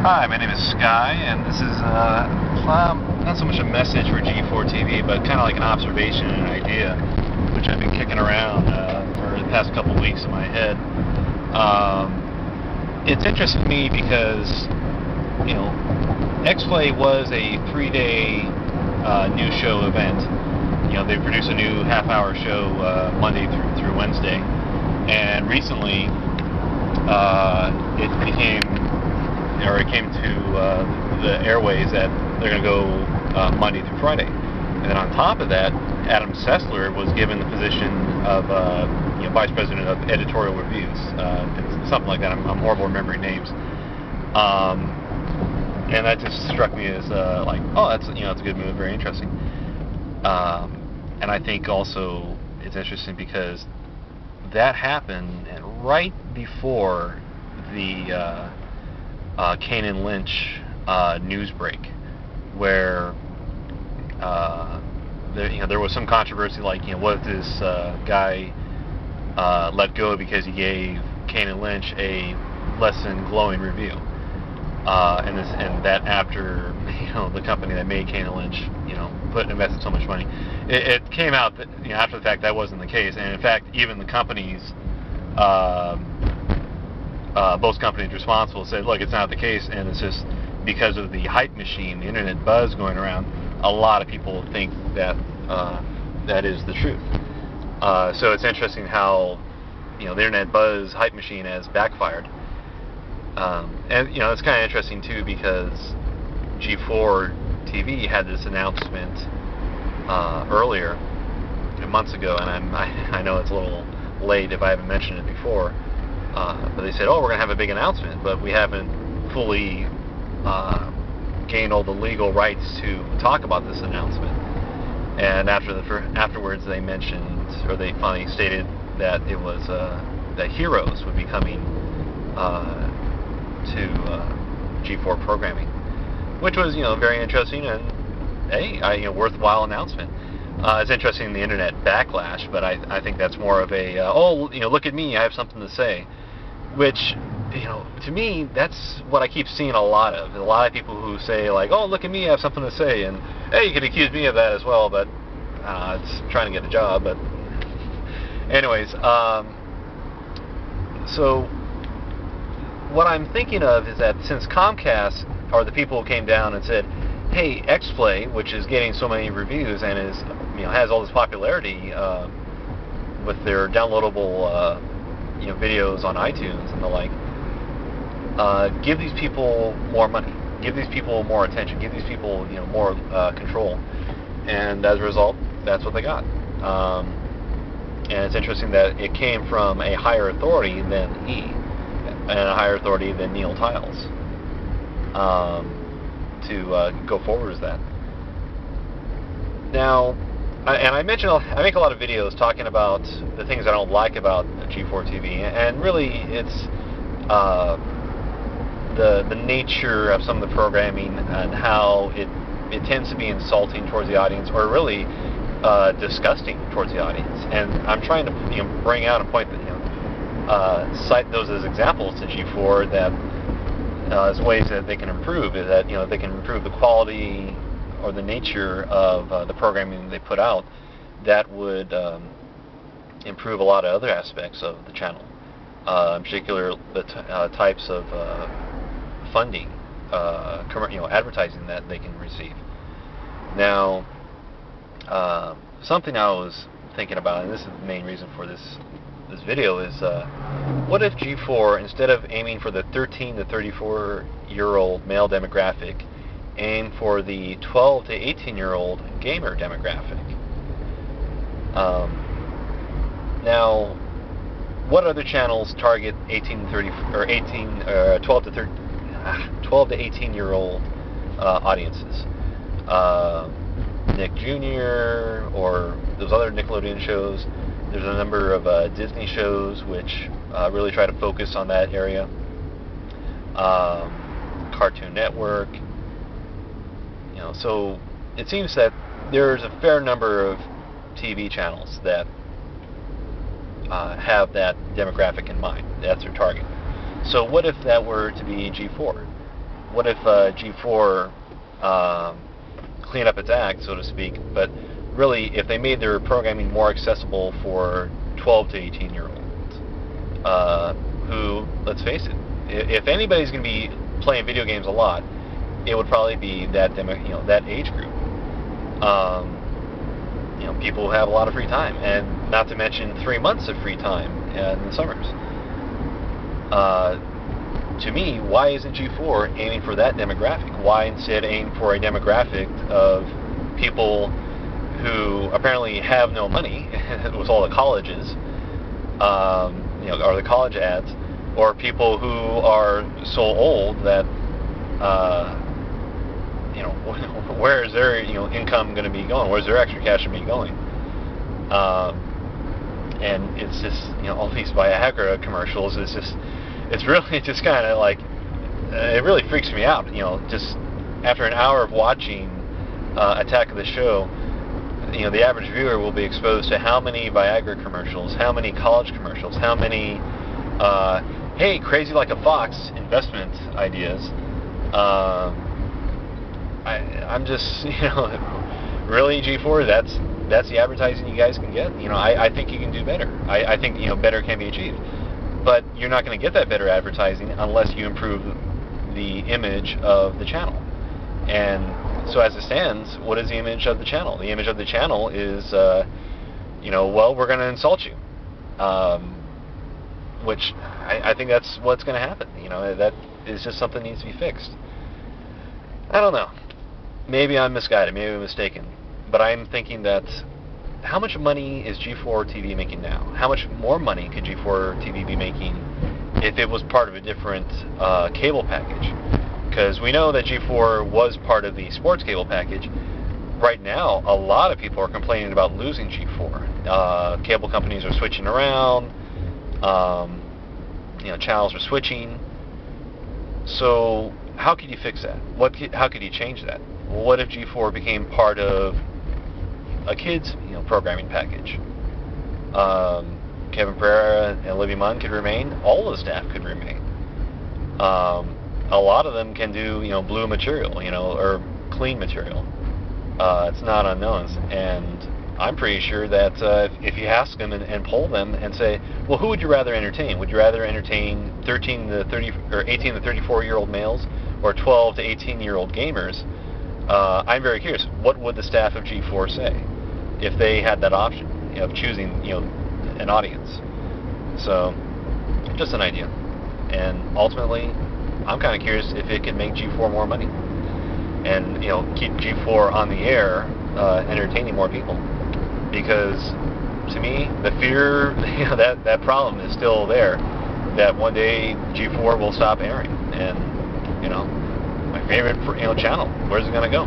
Hi, my name is Sky, and this is not so much a message for G4 TV, but kind of like an observation and an idea, which I've been kicking around for the past couple weeks in my head. It's interesting to me because, you know, X-Play was a 3-day news show event. You know, they produce a new half-hour show Monday through Wednesday, and recently it came to the airways that they're going to go Monday through Friday. And then on top of that, Adam Sessler was given the position of Vice President of Editorial Reviews. It's something like that. I'm horrible remembering names. And that just struck me as like, oh, that's it's a good move, very interesting. And I think also it's interesting because that happened right before the Kane and Lynch news break, where there was some controversy, like, what if this guy let go because he gave Kane and Lynch a less than glowing review, and that after the company that made Kane and Lynch invested so much money, it came out that after the fact that wasn't the case, and in fact even the companies. Both companies responsible said, look, it's not the case, and it's just because of the hype machine, the internet buzz going around. A lot of people think that that is the truth. So it's interesting how the internet buzz hype machine has backfired, and it's kind of interesting too because G4 TV had this announcement earlier, months ago, and I know it's a little late if I haven't mentioned it before. But they said, oh, we're going to have a big announcement, but we haven't fully gained all the legal rights to talk about this announcement. And afterwards they mentioned, or they finally stated that it was that Heroes would be coming to G4 programming, which was very interesting and a worthwhile announcement. It's interesting the internet backlash, but I think that's more of a look at me, I have something to say, which to me that's what I keep seeing a lot of. A lot of people who say like, oh, look at me, I have something to say, and hey, you can accuse me of that as well, but it's trying to get a job. But anyways, so what I'm thinking of is that since Comcast are the people who came down and said, hey, X-Play, which is getting so many reviews and is has all this popularity with their downloadable videos on iTunes and the like, give these people more money, give these people more attention, give these people more control, and as a result, that's what they got. And it's interesting that it came from a higher authority than E, and a higher authority than Neil Tiles, to go forward as that. Now, I mentioned I make a lot of videos talking about the things I don't like about G4 TV, and really it's the nature of some of the programming and how it tends to be insulting towards the audience, or really disgusting towards the audience. And I'm trying to bring out and point cite those as examples to G4 that as ways that they can improve, is that they can improve the quality or the nature of the programming they put out. That would improve a lot of other aspects of the channel, in particular the types of funding, advertising that they can receive. Now, something I was thinking about, and this is the main reason for this video, is what if G4, instead of aiming for the 13 to 34-year-old male demographic, aim for the 12 to 18-year-old gamer demographic? Now, what other channels target 12 to 18-year-old audiences? Nick Jr. or those other Nickelodeon shows. There's a number of Disney shows which really try to focus on that area. Cartoon Network. So it seems that there's a fair number of TV channels that have that demographic in mind. That's their target. So what if that were to be G4? what if G4 cleaned up its act, so to speak, but really if they made their programming more accessible for 12 to 18-year-olds, who, let's face it, if anybody's going to be playing video games a lot, it would probably be that that age group. People who have a lot of free time, and not to mention 3 months of free time in the summers. To me, why isn't G4 aiming for that demographic? Why instead aim for a demographic of people who apparently have no money with all the colleges, or the college ads, or people who are so old that where is their income going to be going? Where's their extra cash going to be going? And it's just all these Viagra commercials. It's really just kind of like it really freaks me out. Just after an hour of watching Attack of the Show, the average viewer will be exposed to how many Viagra commercials, how many college commercials, how many hey, crazy like a fox investment ideas. I'm just, really, G4, that's the advertising you guys can get. I think you can do better. I think, better can be achieved. But you're not going to get that better advertising unless you improve the image of the channel. And so as it stands, what is the image of the channel? The image of the channel is, well, we're going to insult you. Which I think that's what's going to happen. That is just something that needs to be fixed. I don't know. Maybe I'm misguided. Maybe I'm mistaken. But I'm thinking that how much money is G4 TV making now? How much more money could G4 TV be making if it was part of a different cable package? Because we know that G4 was part of the sports cable package. Right now, a lot of people are complaining about losing G4. Cable companies are switching around. Channels are switching. So how could you fix that? How could you change that? Well, what if G4 became part of a kids programming package? Kevin Pereira and Olivia Munn could remain. All of the staff could remain. A lot of them can do blue material, or clean material. It's not unknowns, and I'm pretty sure that if you ask them and poll them and say, well, who would you rather entertain? Would you rather entertain 13 to 30 or 18 to 34-year-old males or 12 to 18-year-old gamers? I'm very curious. What would the staff of G4 say if they had that option of choosing, an audience? So, just an idea. And ultimately, I'm kind of curious if it can make G4 more money and keep G4 on the air, entertaining more people. Because to me, the fear that problem is still there. That one day G4 will stop airing, and my favorite channel, where's it gonna go?